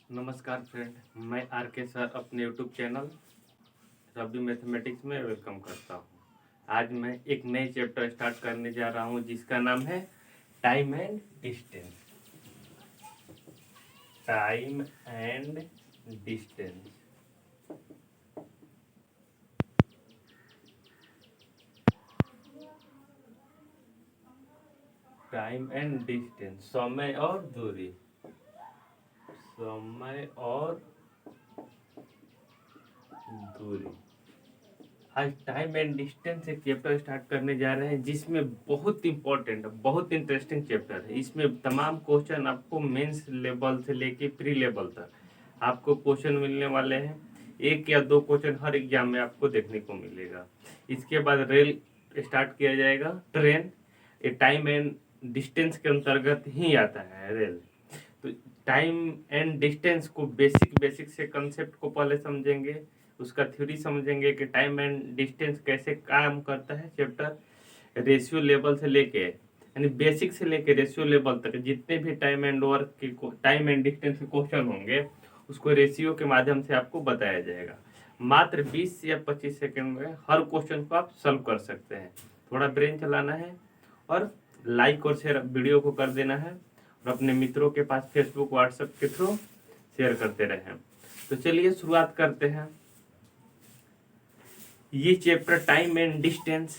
नमस्कार फ्रेंड, मैं आर के सर अपने यूट्यूब चैनल रवि मैथमेटिक्स में वेलकम करता हूँ। आज मैं एक नए चैप्टर स्टार्ट करने जा रहा हूँ जिसका नाम है time and distance. Time and distance. Time and distance, समय और दूरी। समय और दूरी। आज टाइम एंड डिस्टेंस एक चैप्टर स्टार्ट करने जा रहे हैं जिसमें बहुत इंपॉर्टेंट, बहुत इंटरेस्टिंग चैप्टर है। इसमें तमाम क्वेश्चन आपको मेंस लेवल से लेके प्री लेवल तक आपको क्वेश्चन मिलने वाले हैं। एक या दो क्वेश्चन हर एग्जाम में आपको देखने को मिलेगा। इसके बाद रेल स्टार्ट किया जाएगा, ट्रेन। ये टाइम एंड डिस्टेंस के अंतर्गत ही आता है रेल। तो टाइम एंड डिस्टेंस को बेसिक बेसिक से कंसेप्ट को पहले समझेंगे, उसका थ्योरी समझेंगे कि टाइम एंड डिस्टेंस कैसे काम करता है। चैप्टर रेशियो लेवल से लेके, यानी बेसिक से लेके रेशियो लेवल तक जितने भी टाइम एंड वर्क के टाइम एंड डिस्टेंस के क्वेश्चन होंगे उसको रेशियो के माध्यम से आपको बताया जाएगा। मात्र 20 या 25 सेकंड में हर क्वेश्चन को आप सॉल्व कर सकते हैं। थोड़ा ब्रेन चलाना है और लाइक और शेयर वीडियो को कर देना है और अपने मित्रों के पास फेसबुक व्हाट्सएप के थ्रू शेयर करते रहें। तो चलिए शुरुआत करते हैं। ये चैप्टर टाइम एंड डिस्टेंस।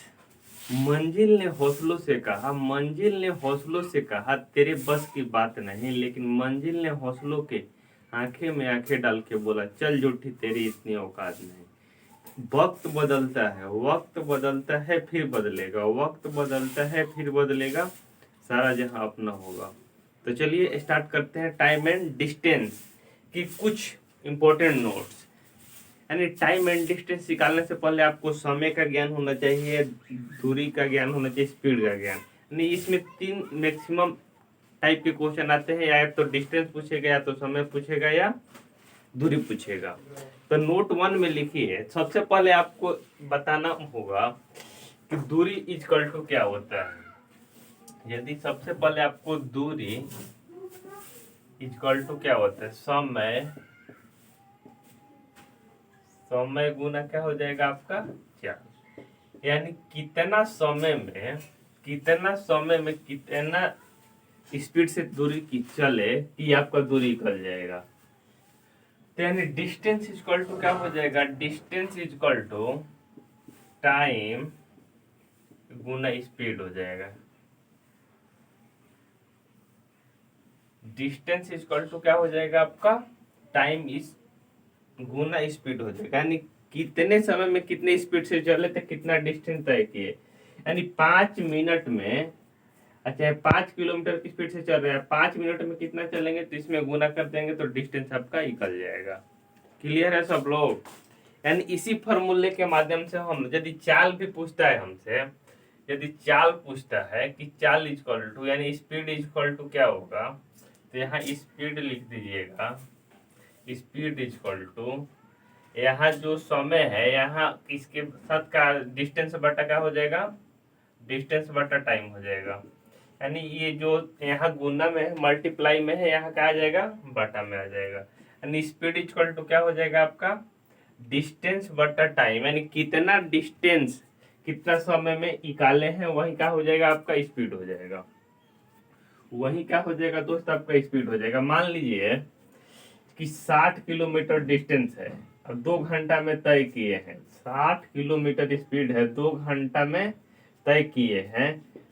मंजिल ने हौसलों से कहा, मंजिल ने हौसलों से कहा तेरे बस की बात नहीं, लेकिन मंजिल ने हौसलों के आंखें में आंखें डाल के बोला चल झूठी तेरी इतनी औकात नहीं। वक्त बदलता है, वक्त बदलता है फिर बदलेगा, वक्त बदलता है फिर बदलेगा, सारा जहां अपना होगा। तो चलिए स्टार्ट करते हैं टाइम एंड डिस्टेंस की कुछ इंपॉर्टेंट नोट्स। यानी टाइम एंड डिस्टेंस निकालने से पहले आपको समय का ज्ञान होना चाहिए, दूरी का ज्ञान होना चाहिए, स्पीड का ज्ञान। यानी इसमें 3 मैक्सिमम टाइप के क्वेश्चन आते हैं, या तो डिस्टेंस पूछेगा, या तो समय पूछेगा, या दूरी पूछेगा। तो नोट 1 में लिखिए, सबसे पहले आपको बताना होगा कि दूरी इक्वल टू क्या होता है। यदि सबसे पहले आपको दूरी इक्वल टू क्या होता है, समय, समय गुना क्या हो जाएगा आपका 4। यानी कितना समय में, कितना समय में कितना स्पीड से दूरी की चले कि आपका दूरी निकल जाएगा। तो यानी डिस्टेंस इक्वल टू क्या हो जाएगा, डिस्टेंस इक्वल टू टाइम गुना स्पीड हो जाएगा। डिस्टेंस इक्वल टू क्या हो जाएगा आपका, टाइम इस गुना स्पीड हो जाएगा। यानी कितने समय में कितने स्पीड से चले तो कितना डिस्टेंस तय किए। यानी 5 मिनट में, अच्छा 5 किलोमीटर की स्पीड से चल रहे हैं, 5 मिनट में कितना चलेंगे तो इसमें गुना कर देंगे तो डिस्टेंस आपका निकल जाएगा। क्लियर है सब लोग। यानी इसी फॉर्मूले के माध्यम से हम, यदि चाल भी पूछता है हमसे, यदि चाल पूछता है कि चाल इक्वल टू, यानी स्पीड इक्वल टू क्या होगा, तो यहाँ स्पीड लिख दीजिएगा। स्पीड इक्वल टू, यहाँ जो समय है यहाँ इसके साथ का डिस्टेंस बटा क्या हो जाएगा, डिस्टेंस बटा टाइम हो जाएगा। यानी ये जो यहाँ गुना में है, मल्टीप्लाई में है, यहाँ क्या आ जाएगा, बटा में आ जाएगा। यानी स्पीड इक्वल टू क्या हो जाएगा आपका, डिस्टेंस बटा टाइम। यानी कितना डिस्टेंस कितना समय में निकाले हैं वही क्या हो जाएगा आपका स्पीड हो जाएगा। वही क्या हो जाएगा दोस्त, आपका स्पीड हो जाएगा। मान लीजिए कि 60 किलोमीटर डिस्टेंस है, अब 2 घंटा में तय किए हैं। 60 किलोमीटर स्पीड है, 2 घंटा में तय किए हैं,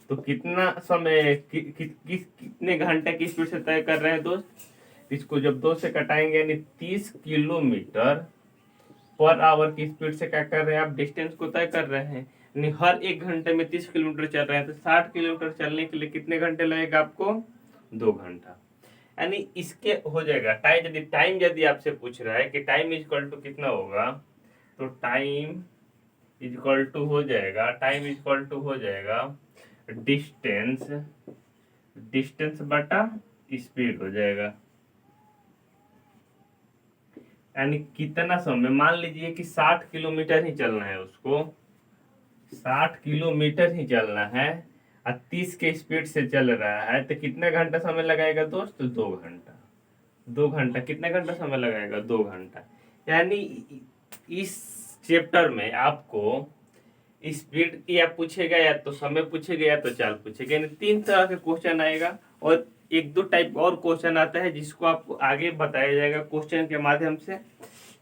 तो कितना समय कितने घंटे की स्पीड से तय कर रहे हैं दोस्त। इसको जब 2 से कटाएंगे यानी 30 किलोमीटर पर आवर की स्पीड से क्या कर रहे हैं आप, डिस्टेंस को तय कर रहे हैं। यानी हर 1 घंटे में 30 किलोमीटर चल रहे हैं, तो 60 किलोमीटर चलने के लिए कितने घंटे लगेगा आपको, 2 घंटा। यानी इसके हो जाएगा टाइम। यदि टाइम यदि आपसे पूछ रहा है कि टाइम इक्वल टू कितना होगा, तो टाइम इक्वल टू हो जाएगा, टाइम इक्वल टू हो जाएगा डिस्टेंस, डिस्टेंस बटा स्पीड हो जाएगा। यानी कितना समय, मान लीजिए कि 60 किलोमीटर ही चलना है उसको, 60 किलोमीटर ही चलना है और 30 के स्पीड से चल रहा है, तो कितने घंटा समय लगाएगा दोस्त, 2 घंटा। 2 घंटा, कितना घंटा समय लगाएगा? 2 घंटा। यानी इस चैप्टर में आपको स्पीड या पूछेगा, या तो समय पूछेगा, या तो चाल पूछेगा, यानी 3 तरह के क्वेश्चन आएगा। और एक दो टाइप और क्वेश्चन आता है जिसको आपको आगे बताया जाएगा क्वेश्चन के माध्यम से,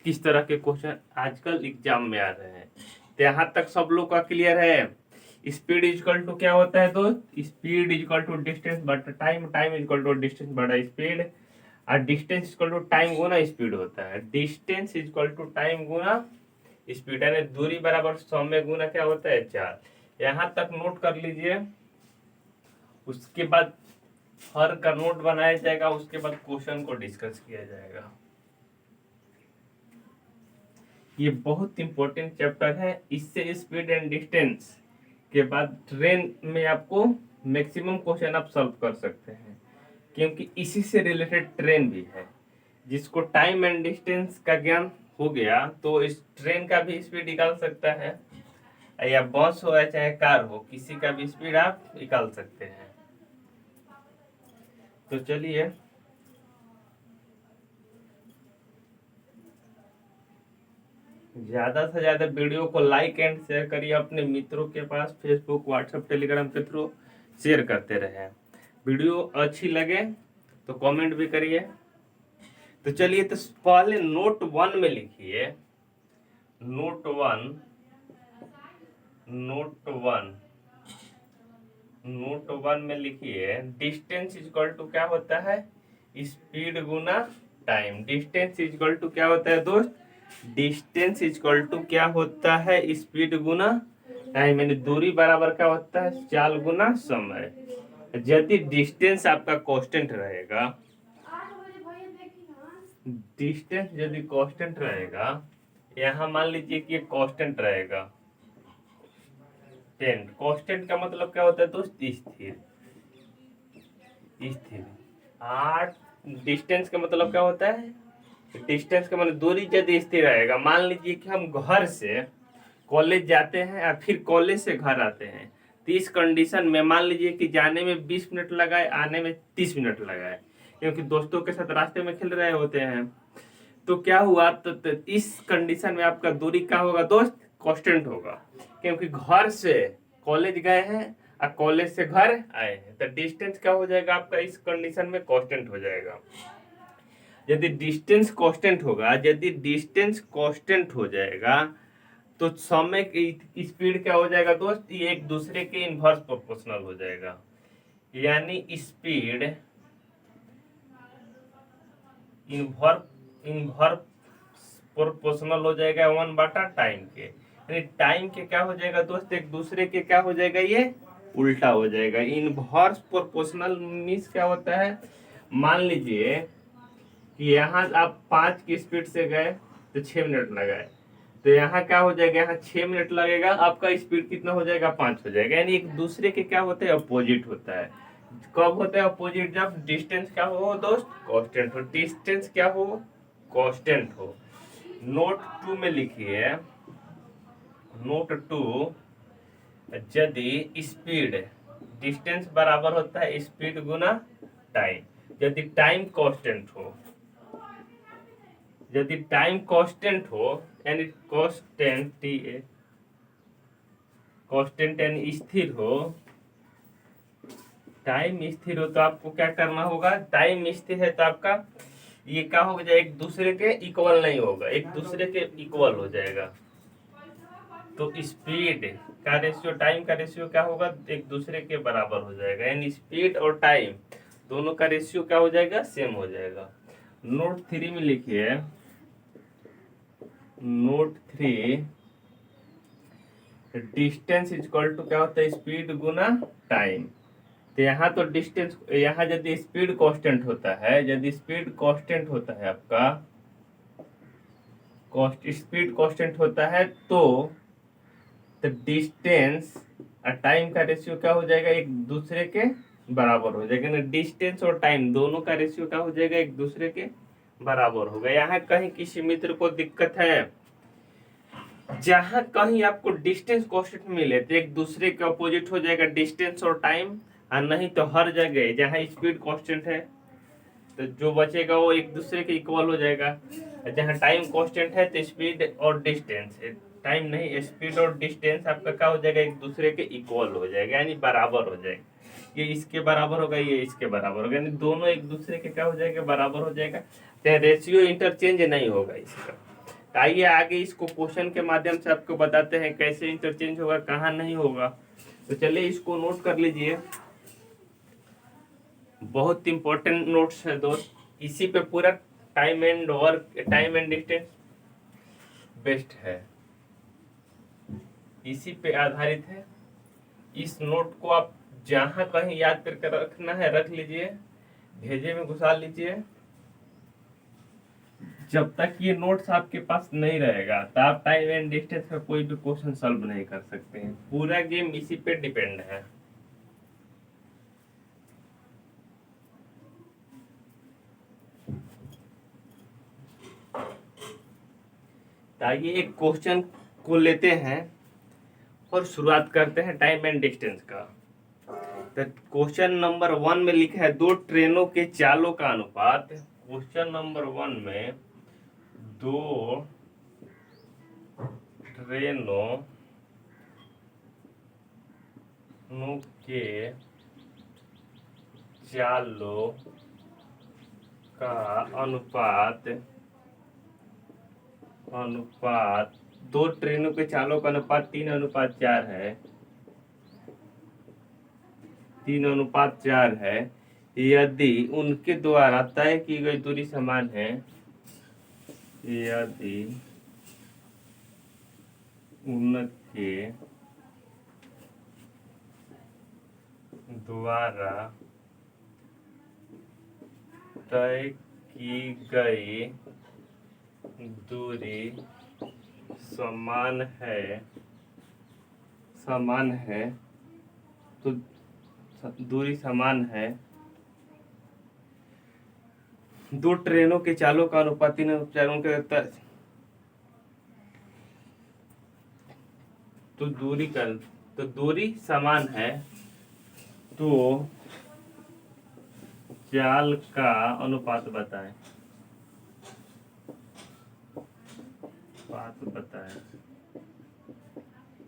किस तरह के क्वेश्चन आजकल एग्जाम में आ रहे हैं। तो यहाँ तक सब लोग का क्लियर है? स्पीड इजकल टू क्या होता है दोस्त? स्पीड इजकल टू डिस्टेंस बटा time, time equal to distance बटा स्पीड, और डिस्टेंस इजकल टू टाइम गुना स्पीड होता है। डिस्टेंस इजकल टू टाइम गुना स्पीड, यानी दूरी बराबर समय गुना क्या होता है? चाल। यहाँ तक नोट कर लीजिए। उसके बाद हर का नोट बनाया जाएगा, उसके बाद क्वेश्चन को डिस्कस किया जाएगा। ये बहुत इंपॉर्टेंट चैप्टर है। इससे स्पीड एंड डिस्टेंस के बाद ट्रेन में आपको मैक्सिमम क्वेश्चन आप सॉल्व कर सकते हैं, क्योंकि इसी से रिलेटेड ट्रेन भी है। जिसको टाइम एंड डिस्टेंस का ज्ञान हो गया तो इस ट्रेन का भी स्पीड निकाल सकता है, या बस हो या चाहे कार हो, किसी का भी स्पीड आप निकाल सकते हैं। तो चलिए, ज्यादा से ज्यादा वीडियो को लाइक एंड शेयर करिए, अपने मित्रों के पास फेसबुक, व्हाट्सएप, टेलीग्राम के थ्रू शेयर करते रहें। वीडियो अच्छी लगे तो कमेंट भी करिए। तो चलिए, तो पहले नोट 1 में लिखिए। नोट 1, नोट 1, नोट 1 में लिखिए, डिस्टेंस इजक्वल टू क्या होता है? स्पीड गुना टाइम। डिस्टेंस इजक्वल टू क्या होता है दोस्त? डिस्टेंस इजक्वल टू क्या होता है? स्पीड गुना टाइम, यानी दूरी बराबर क्या होता है? चाल गुना समय। यदि डिस्टेंस आपका कांस्टेंट रहेगा, डिस्टेंस यदि कांस्टेंट रहेगा, यहाँ मान लीजिए कि कांस्टेंट रहेगा 10। कांस्टेंट का मतलब क्या होता है दोस्त? स्थिर, स्थिर। 8। डिस्टेंस का मतलब क्या होता है? डिस्टेंस का मतलब दूरी यदि स्थिर रहेगा। मान लीजिए कि हम घर से कॉलेज जाते हैं या फिर कॉलेज से घर आते हैं, तो इस कंडीशन में मान लीजिए कि जाने में 20 मिनट लगाए, आने में 30 मिनट लगाए, क्योंकि दोस्तों के साथ रास्ते में खेल रहे होते हैं। तो क्या हुआ? तो इस कंडीशन में आपका दूरी क्या होगा दोस्त? कांस्टेंट होगा, क्योंकि घर से कॉलेज गए हैं और कॉलेज से घर आए हैं। तो डिस्टेंस क्या हो जाएगा आपका? इस कंडीशन में कांस्टेंट हो जाएगा। यदि डिस्टेंस कांस्टेंट होगा, यदि डिस्टेंस कांस्टेंट हो जाएगा तो समय की स्पीड क्या हो जाएगा दोस्त? ये एक दूसरे के इनवर्स प्रोपोर्शनल हो जाएगा। यानी स्पीड इनवर्स प्रोपोर्शनल हो जाएगा 1/टाइम के। यानी टाइम के क्या हो जाएगा दोस्त? एक दूसरे के क्या हो जाएगा? ये उल्टा हो जाएगा। इनवर्स प्रोपोर्शनल मीन्स क्या होता है? मान लीजिए कि यहाँ आप 5 की स्पीड से गए तो 6 मिनट लगाए, तो यहाँ क्या हो जाएगा? यहाँ 6 मिनट लगेगा, आपका स्पीड कितना हो जाएगा? 5 हो जाएगा। यानी एक दूसरे के क्या होते हैं? अपोजिट होता है। कब होता है अपोजिट? जब डिस्टेंस क्या हो दोस्त? कांस्टेंट हो। डिस्टेंस क्या हो? कांस्टेंट हो। नोट 2 में लिखिए, नोट 2, यदि स्पीड, डिस्टेंस बराबर होता है स्पीड गुना टाइम, यदि टाइम कांस्टेंट हो, यदि टाइम कांस्टेंट हो, यानी कांस्टेंट कांस्टेंट यानी स्थिर हो, टाइम स्थिर हो, तो आपको क्या करना होगा? टाइम स्थिर है तो आपका ये क्या हो जाएगा? एक दूसरे के इक्वल नहीं होगा, एक दूसरे के इक्वल हो जाएगा। तो स्पीड का रेशियो, टाइम का रेशियो क्या होगा? एक दूसरे के बराबर हो जाएगा। यानी स्पीड और टाइम दोनों का रेशियो क्या हो जाएगा? सेम हो जाएगा। नोट 3 में लिखिए, नोट 3, डिस्टेंस इक्वल टू क्या होता है? स्पीड गुना टाइम। तो यहाँ तो डिस्टेंस, यहाँ यदि स्पीड कांस्टेंट होता है, यदि स्पीड कांस्टेंट होता है आपका, स्पीड कांस्टेंट होता है तो डिस्टेंस और टाइम का रेशियो क्या हो जाएगा? एक दूसरे के बराबर हो जाएगा ना। डिस्टेंस और टाइम दोनों का रेशियो क्या हो जाएगा? एक दूसरे के बराबर होगा। यहाँ कहीं किसी मित्र को दिक्कत है, जहां कहीं आपको डिस्टेंस कांस्टेंट मिले तो एक दूसरे के अपोजिट हो जाएगा डिस्टेंस और टाइम, और नहीं तो हर जगह जहां स्पीड कांस्टेंट है तो जो बचेगा वो एक दूसरे के इक्वल हो जाएगा। जहाँ टाइम कांस्टेंट है तो स्पीड और डिस्टेंस, टाइम नहीं स्पीड और डिस्टेंस आपका क्या हो जाएगा, एक दूसरे के इक्वल हो जाएगा, यानी बराबर हो जाएगा। ये इसके बराबर होगा, ये इसके बराबर होगा, यानी दोनों एक दूसरे के क्या हो जाएगा, बराबर हो जाएगा। तो रेशियो इंटरचेंज नहीं होगा इसका। तो आइए आगे इसको क्वेश्चन के माध्यम से आपको बताते हैं कैसे इंटरचेंज होगा, कहाँ नहीं होगा। तो चलिए इसको नोट कर लीजिए, बहुत इंपॉर्टेंट नोट्स है दोस्त। इसी पे पूरा time and work, time and distance best है, इसी पे आधारित है। इस नोट को आप जहां कहीं याद करके रखना है रख लीजिए, भेजे में घुसा लीजिए। जब तक ये नोट्स आपके पास नहीं रहेगा तो आप टाइम एंड डिस्टेंस का कोई भी क्वेश्चन सॉल्व नहीं कर सकते हैं। पूरा गेम इसी पे डिपेंड है। आइए एक क्वेश्चन को लेते हैं और शुरुआत करते हैं टाइम एंड डिस्टेंस का। तो क्वेश्चन नंबर 1 में लिखा है दो ट्रेनों के चालों का अनुपात। क्वेश्चन नंबर 1 में दो ट्रेनों के चालों का अनुपात दो ट्रेनों के चालों का अनुपात 3:4 है, 3:4 है। यदि उनके द्वारा तय की गई दूरी समान है, यदि उनके द्वारा तय की गई दूरी समान है तो दूरी समान है, दो ट्रेनों के चालों का अनुपात 3:4 के तो दूरी समान है तो चाल का अनुपात बताएं।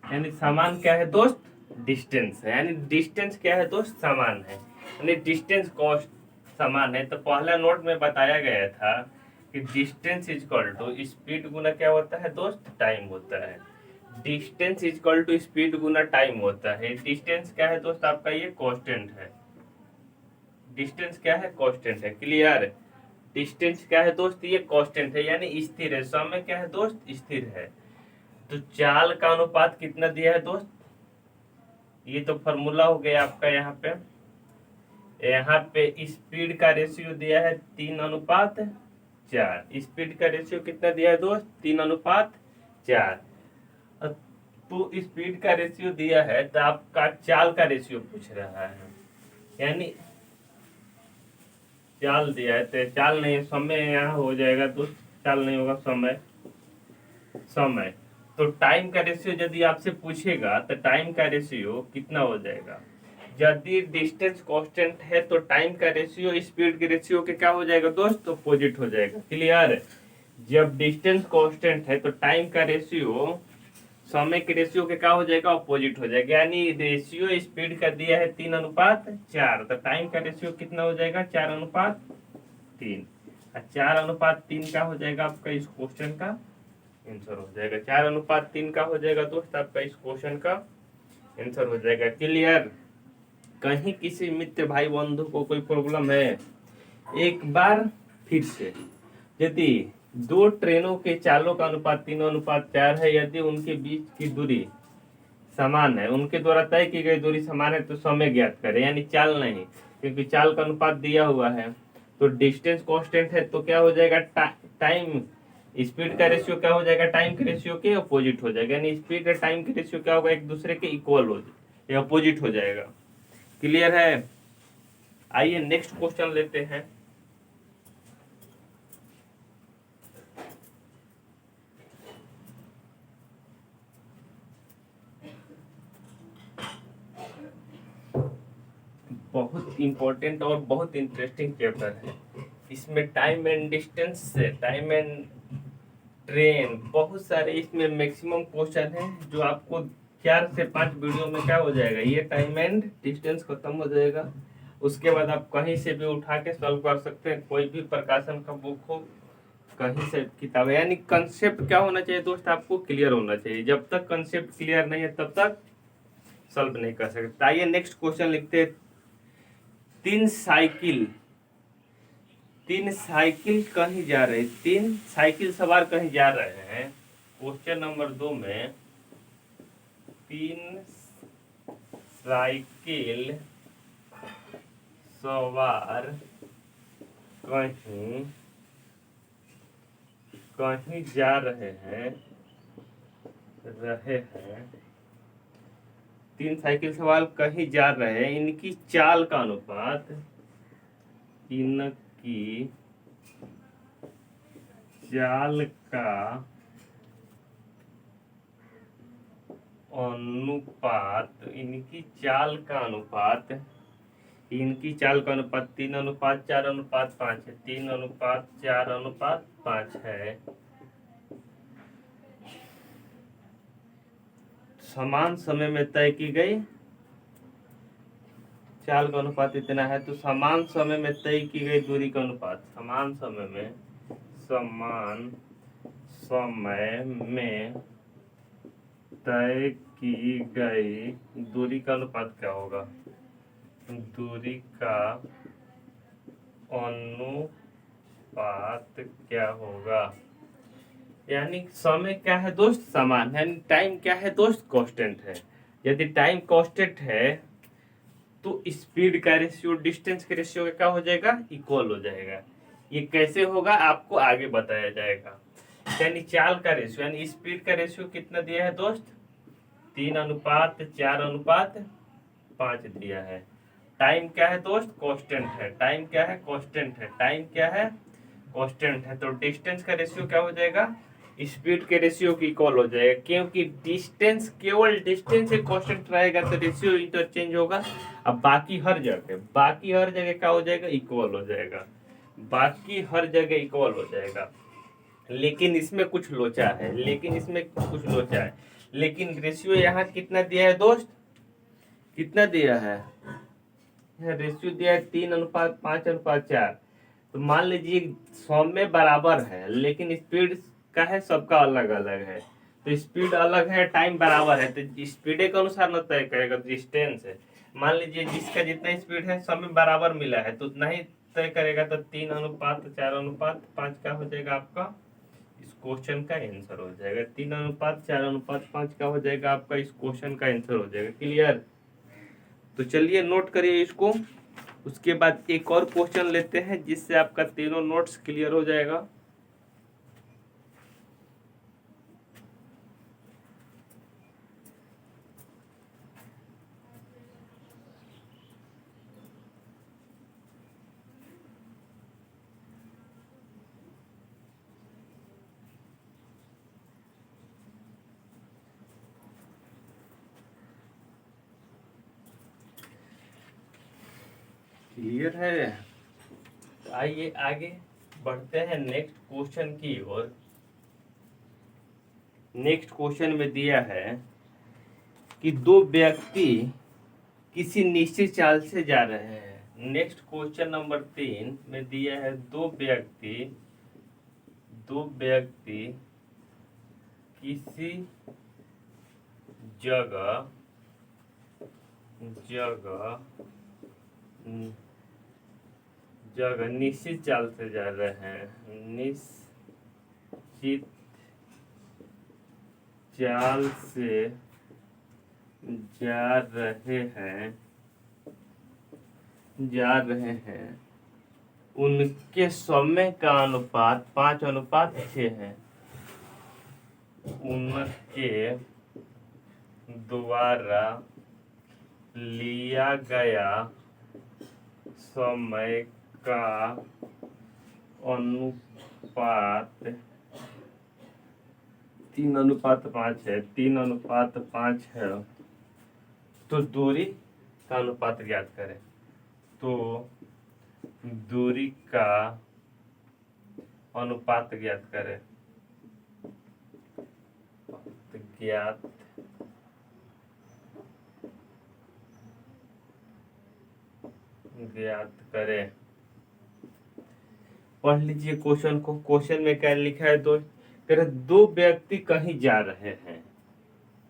यानी समान क्या है दोस्त, डिस्टेंस है। यानी डिस्टेंस क्या है दोस्त, समान है। यानी डिस्टेंस कॉस्ट समान है। तो पहला नोट में बताया गया था कि डिस्टेंस इक्वल टू स्पीड गुना क्या होता है दोस्त, टाइम होता है। डिस्टेंस इक्वल टू स्पीड गुना टाइम होता है। डिस्टेंस क्या है दोस्त आपका, ये कांस्टेंट है। डिस्टेंस क्या है, कांस्टेंट है। क्लियर, डिस्टेंस क्या है दोस्त, ये कांस्टेंट है यानी स्थिर है। समय क्या है दोस्त, स्थिर है। तो चाल का अनुपात कितना दिया है दोस्त, ये तो फॉर्मूला हो गया आपका। यहाँ पे स्पीड का रेशियो दिया है 3:4। स्पीड का रेशियो कितना दिया है दोस्त, 3:4। तो स्पीड का रेशियो दिया है तो आपका चाल का रेशियो पूछ रहा है। यानी चाल दिया है तो चाल नहीं, समय यहाँ हो जाएगा दोस्त, चाल नहीं होगा, समय। तो टाइम का रेशियो यदि आपसे पूछेगा तो टाइम का रेशियो कितना हो जाएगा। यदि डिस्टेंस कांस्टेंट है तो टाइम का रेशियो स्पीड के रेशियो के क्या हो जाएगा दोस्त, अपोजिट हो जाएगा। क्लियर, जब डिस्टेंस कांस्टेंट है तो टाइम का रेशियो समय के रेशियो के क्या हो जाएगा, अपोजिट हो जाएगा। यानी रेशियो स्पीड का दिया है 3:4, तो टाइम का रेशियो कितना हो जाएगा, 4:3। 4:3 का हो जाएगा आपका इस क्वेश्चन का आंसर हो जाएगा। 4:3 का हो जाएगा दोस्त आपका इस क्वेश्चन का आंसर हो जाएगा। क्लियर, कहीं किसी मित्र भाई बंधु को कोई प्रॉब्लम है, एक बार फिर से, यदि दो ट्रेनों के चालों का अनुपात 3:4 है, यदि उनके बीच की दूरी समान है, उनके द्वारा तय की गई दूरी समान है तो समय ज्ञात करें। यानी चाल नहीं, क्योंकि चाल का अनुपात दिया हुआ है। तो डिस्टेंस कांस्टेंट है तो क्या हो जाएगा, टाइम स्पीड का रेशियो क्या हो जाएगा, टाइम के रेशियो के अपोजिट हो जाएगा। यानी स्पीड और टाइम के रेशियो क्या होगा, एक दूसरे के इक्वल हो जाएगा, अपोजिट हो जाएगा। क्लियर है, आइए नेक्स्ट क्वेश्चन लेते हैं। बहुत इंपॉर्टेंट और बहुत इंटरेस्टिंग चैप्टर है। इसमें टाइम एंड डिस्टेंस से, टाइम एंड ट्रेन, बहुत सारे इसमें मैक्सिमम क्वेश्चन है जो आपको 4 से 5 वीडियो में क्या हो जाएगा, ये टाइम एंड डिस्टेंस खत्म हो जाएगा। उसके बाद आप कहीं से भी उठा के सॉल्व कर सकते हैं, कोई भी प्रकाशन का बुक हो, कहीं से किताब, यानी कंसेप्ट क्या होना चाहिए दोस्त, आपको क्लियर होना चाहिए। जब तक कंसेप्ट क्लियर नहीं है तब तक सॉल्व नहीं कर सकते। आइए नेक्स्ट क्वेश्चन लिखते हैं। तीन साइकिल तीन साइकिल कहीं जा रहे, 3 साइकिल सवार कहीं जा रहे हैं। क्वेश्चन नंबर 2 में 3 साइकिल सवार कहीं कहीं जा रहे हैं। 3 साइकिल सवार कहीं जा रहे हैं, इनकी चाल का अनुपात, इनकी चाल का अनुपात, इनकी चाल का अनुपात, इनकी चाल का अनुपात 3:4:5 है। 3:4:5 है। समान समय में तय की गई चाल का अनुपात इतना है, तो समान समय में तय की गई दूरी का अनुपात, समान समय में तय की गई दूरी का अनुपात क्या होगा, दूरी का अनुपात क्या होगा। यानी समय क्या है दोस्त, समान, यानी टाइम क्या है दोस्त, कांस्टेंट है। यदि टाइम कांस्टेंट है तो स्पीड का रेशियो डिस्टेंस के रेशियो क्या हो जाएगा, इक्वल हो जाएगा। ये कैसे होगा आपको आगे बताया जाएगा। यानी चाल का रेशियो, यानी स्पीड का रेशियो कितना दिया है दोस्त, 3:4:5 दिया है। टाइम क्या है दोस्त, कांस्टेंट है। टाइम क्या है, कांस्टेंट है। टाइम क्या है, कांस्टेंट है। तो डिस्टेंस का रेशियो क्या हो जाएगा, स्पीड के रेशियो की इक्वल हो जाएगा, क्योंकि डिस्टेंस, केवल डिस्टेंस से कांस्टेंट रहेगा तो रेशियो इंटरचेंज होगा। अब बाकी हर जगह क्या हो जाएगा, इक्वल हो जाएगा। बाकी हर जगह इक्वल हो जाएगा। लेकिन इसमें कुछ लोचा है, लेकिन रेशियो यहाँ कितना दिया है दोस्त, कितना दिया है, रेशियो दिया है 3:5:4। तो मान लीजिए 100 में बराबर है, लेकिन स्पीड का है सबका अलग अलग है। तो स्पीड अलग है, टाइम बराबर है, तो स्पीड के अनुसार न तय करेगा डिस्टेंस है। मान लीजिए जिसका जितना स्पीड है सब में बराबर मिला है तो उतना ही तय करेगा। तो 3:4:5 क्या हो जाएगा आपका, इस क्वेश्चन का आंसर हो जाएगा। 3:4:5 क्या हो जाएगा आपका, इस क्वेश्चन का आंसर हो जाएगा। क्लियर। तो चलिए नोट करिए इसको। उसके बाद एक और क्वेश्चन लेते हैं जिससे आपका तीनों नोट्स क्लियर हो जाएगा। क्लियर है। तो आइए आगे बढ़ते हैं नेक्स्ट क्वेश्चन की ओर। नेक्स्ट क्वेश्चन में दिया है कि 2 व्यक्ति किसी निश्चित चाल से जा रहे हैं। नेक्स्ट क्वेश्चन नंबर 3 में दिया है दो व्यक्ति किसी जगह निश्चित चाल से जा रहे हैं, निश्चित चाल से जा रहे हैं। उनके समय का अनुपात 5:6 है। उनके द्वारा लिया गया समय का अनुपात 3:5 है। 3:5 है। तो दूरी का अनुपात ज्ञात करें। तो दूरी का अनुपात ज्ञात करें। ज्ञात ज्ञात करें। पढ़ लीजिए क्वेश्चन को। क्वेश्चन में क्या लिखा है दोस्त, कह रहे दो व्यक्ति कहीं जा रहे हैं,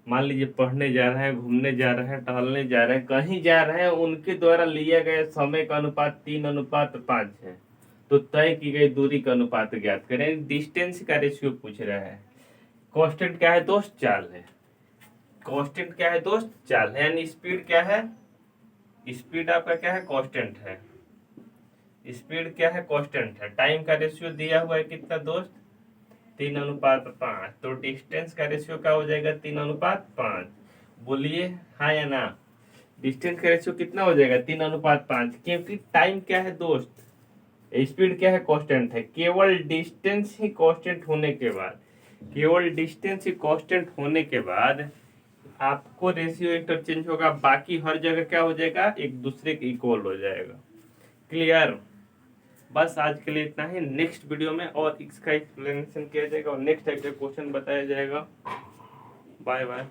मान लीजिए पढ़ने जा रहे हैं, घूमने जा रहे हैं, टहलने जा रहे हैं, कहीं जा रहे हैं, उनके द्वारा लिया गया समय का अनुपात 3:5 है। तो तय की गई दूरी का अनुपात ज्ञात करें। डिस्टेंस का रेशियो पूछ रहा है। कांस्टेंट क्या है दोस्त, चाल है। कांस्टेंट क्या है दोस्त, चाल है। यानी स्पीड क्या है, स्पीड आपका क्या है, कांस्टेंट है। स्पीड क्या है, कांस्टेंट है। टाइम का रेशियो दिया हुआ है कितना दोस्त, 3:5। तो डिस्टेंस का रेशियो क्या हो जाएगा, 3:5। बोलिए हाँ या ना। डिस्टेंस का रेशियो कितना हो जाएगा, 3:5, क्योंकि टाइम क्या है दोस्त, स्पीड क्या है, कांस्टेंट है। केवल डिस्टेंस ही कांस्टेंट होने के बाद, केवल डिस्टेंस ही कांस्टेंट होने के बाद आपको रेशियो इंटरचेंज होगा, बाकी हर जगह क्या हो जाएगा, एक दूसरे के इक्वल हो जाएगा। क्लियर। बस आज के लिए इतना ही। नेक्स्ट वीडियो में और इसका एक्सप्लेनेशन किया जाएगा और नेक्स्ट टाइप का क्वेश्चन बताया जाएगा। Bye bye.